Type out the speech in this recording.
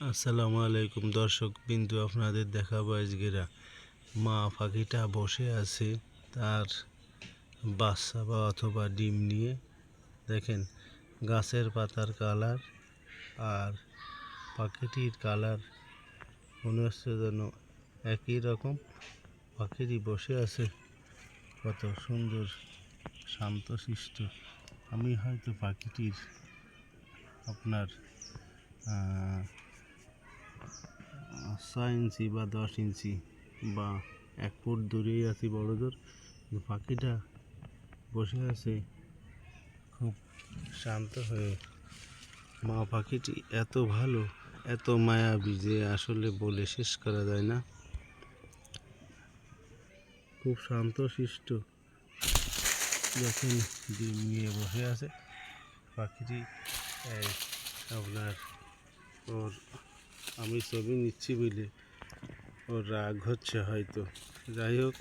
আসসালামু আলাইকুম দর্শক বিন্দু, আপনাদের দেখাবো আজকেরা মা পাখিটা বসে আছে তার বাচ্চা বা অথবা ডিম নিয়ে। দেখেন গাছের পাতার কালার আর পাখিটির কালার মনে হচ্ছে যেন একই রকম। পাখিটি বসে আছে কত সুন্দর শান্তশিষ্ট। আমি হয়তো পাখিটির আপনার 6 ইঞ্চি বা 10 ইঞ্চি বা 1 ফুট দূরেই আছি বড় জোর। পাখিটা বসে আছে খুব শান্ত হয়ে। মা পাখিটি এত ভালো, এত মায়াবী যে আসলে বলে শেষ করা যায় না। খুব শান্তশিষ্ট, যখন ডিম নিয়ে বসে আছে পাখিটি। আপনার ওর আমি ছবি নিচ্ছি বলে ওর রাগ হচ্ছে হয়তো। যাই হোক,